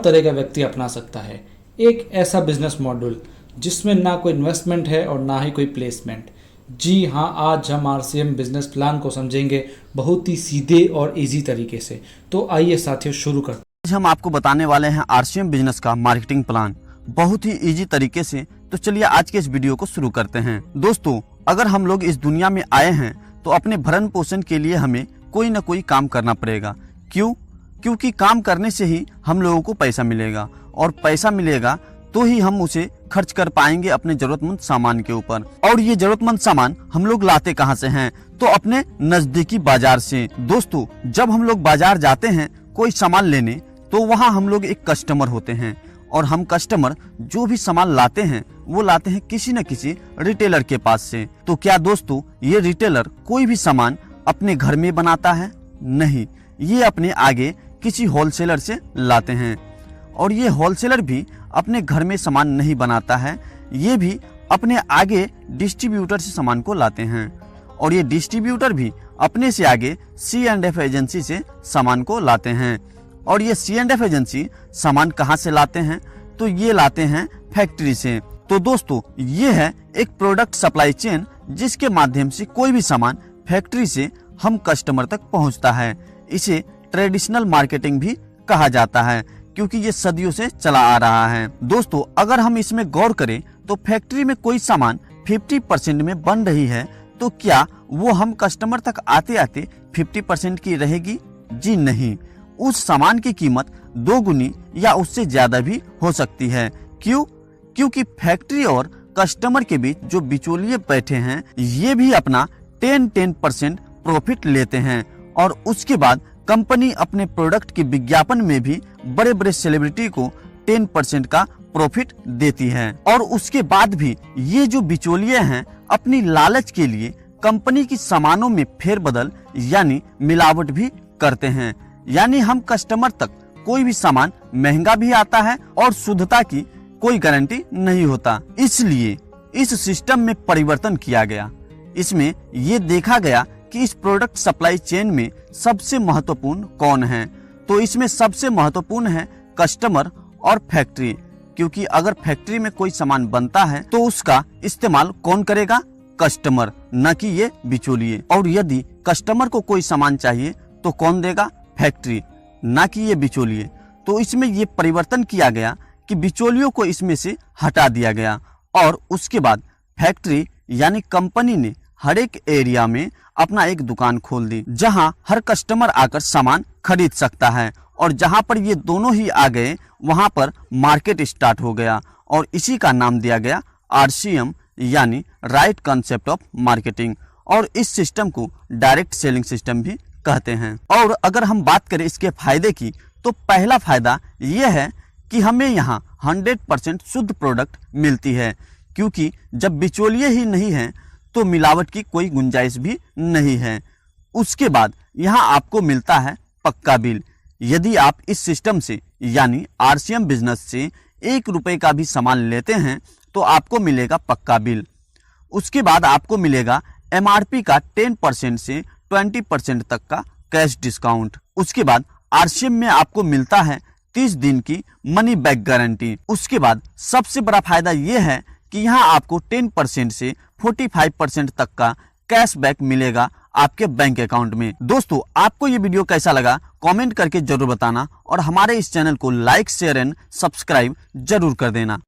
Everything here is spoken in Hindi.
तरह का व्यक्ति अपना सकता है। एक ऐसा बिजनेस मॉडल जिसमें ना कोई इन्वेस्टमेंट है और ना ही कोई प्लेसमेंट। जी हाँ, आज हम आरसीएम बिजनेस प्लान को समझेंगे बहुत ही सीधे और इजी तरीके से। तो आइए साथियों शुरू करते हैं। आज हम आपको बताने वाले हैं आरसीएम बिजनेस का मार्केटिंग प्लान बहुत ही इजी तरीके से। तो चलिए आज के इस वीडियो को शुरू करते हैं। दोस्तों, अगर हम लोग इस दुनिया में आए हैं तो अपने भरण पोषण के लिए हमें कोई ना कोई काम करना पड़ेगा। क्यों? क्योंकि काम करने से ही हम लोगों को पैसा मिलेगा और पैसा मिलेगा तो ही हम उसे खर्च कर पाएंगे अपने जरूरतमंद सामान के ऊपर। और ये जरूरतमंद सामान हम लोग लाते कहाँ से हैं? तो अपने नजदीकी बाजार से। दोस्तों, जब हम लोग बाजार जाते हैं कोई सामान लेने तो वहाँ हम लोग एक कस्टमर होते हैं और हम कस्टमर जो भी सामान लाते हैं वो लाते हैं किसी न किसी रिटेलर के पास से। तो क्या दोस्तों ये रिटेलर कोई भी सामान अपने घर में बनाता है? नहीं, ये अपने आगे किसी होलसेलर से लाते हैं। और ये होलसेलर भी अपने घर में सामान नहीं बनाता है, ये भी अपने आगे डिस्ट्रीब्यूटर से सामान को लाते हैं। और ये डिस्ट्रीब्यूटर भी अपने से आगे C&F एजेंसी से सामान को लाते हैं। और ये C&F एजेंसी सामान कहाँ से लाते हैं? तो ये लाते हैं फैक्ट्री से। तो दोस्तों, ये है एक प्रोडक्ट सप्लाई चेन जिसके माध्यम से कोई भी सामान फैक्ट्री से हम कस्टमर तक पहुंचता है। इसे ट्रेडिशनल मार्केटिंग भी कहा जाता है क्योंकि ये सदियों से चला आ रहा है। दोस्तों, अगर हम इसमें गौर करें तो फैक्ट्री में कोई सामान 50% में बन रही है तो क्या वो हम कस्टमर तक आते आते 50% की रहेगी? जी नहीं, उस सामान की कीमत 2 गुनी या उससे ज्यादा भी हो सकती है। क्यों? क्योंकि फैक्ट्री और कस्टमर के बीच जो बिचौलिए बैठे हैं ये भी अपना 10% प्रॉफिट लेते हैं। और उसके बाद कंपनी अपने प्रोडक्ट के विज्ञापन में भी बड़े बड़े सेलिब्रिटी को 10% का प्रॉफिट देती है। और उसके बाद भी ये जो बिचौलिए हैं अपनी लालच के लिए कंपनी की सामानों में फेरबदल यानी मिलावट भी करते हैं। यानी हम कस्टमर तक कोई भी सामान महंगा भी आता है और शुद्धता की कोई गारंटी नहीं होता। इसलिए इस सिस्टम में परिवर्तन किया गया। इसमें ये देखा गया कि इस प्रोडक्ट सप्लाई चेन में सबसे महत्वपूर्ण कौन है? तो इसमें सबसे महत्वपूर्ण है कस्टमर और फैक्ट्री। क्योंकि अगर फैक्ट्री में कोई सामान बनता है तो उसका इस्तेमाल कौन करेगा? कस्टमर, न कि ये बिचौलिए। और यदि कस्टमर को कोई सामान चाहिए तो कौन देगा? फैक्ट्री, न कि ये बिचौलिए। तो इसमें ये परिवर्तन किया गया कि बिचौलियों को इसमें से हटा दिया गया। और उसके बाद फैक्ट्री यानी कंपनी ने हर एक एरिया में अपना एक दुकान खोल दी जहां हर कस्टमर आकर सामान खरीद सकता है। और जहां पर ये दोनों ही आ गए वहां पर मार्केट स्टार्ट हो गया और इसी का नाम दिया गया आरसीएम यानी राइट कॉन्सेप्ट ऑफ मार्केटिंग। और इस सिस्टम को डायरेक्ट सेलिंग सिस्टम भी कहते हैं। और अगर हम बात करें इसके फायदे की तो पहला फायदा यह है कि हमें यहाँ 100% शुद्ध प्रोडक्ट मिलती है। क्योंकि जब बिचौलिए ही नहीं है तो मिलावट की कोई गुंजाइश भी नहीं है। उसके बाद यहाँ आपको मिलता है पक्का बिल। यदि आप इस सिस्टम से यानी आरसीएम बिजनेस से 1 रुपए का भी सामान लेते हैं तो आपको मिलेगा पक्का बिल। उसके बाद आपको मिलेगा एमआरपी का 10% से 20% तक का कैश डिस्काउंट। उसके बाद आरसीएम में आपको मिलता है 30 दिन की मनी बैक गारंटी। उसके बाद सबसे बड़ा फायदा यह है कि यहाँ आपको 10% से 45% तक का कैशबैक मिलेगा आपके बैंक अकाउंट में। दोस्तों, आपको ये वीडियो कैसा लगा कमेंट करके जरूर बताना और हमारे इस चैनल को लाइक, शेयर एंड सब्सक्राइब जरूर कर देना।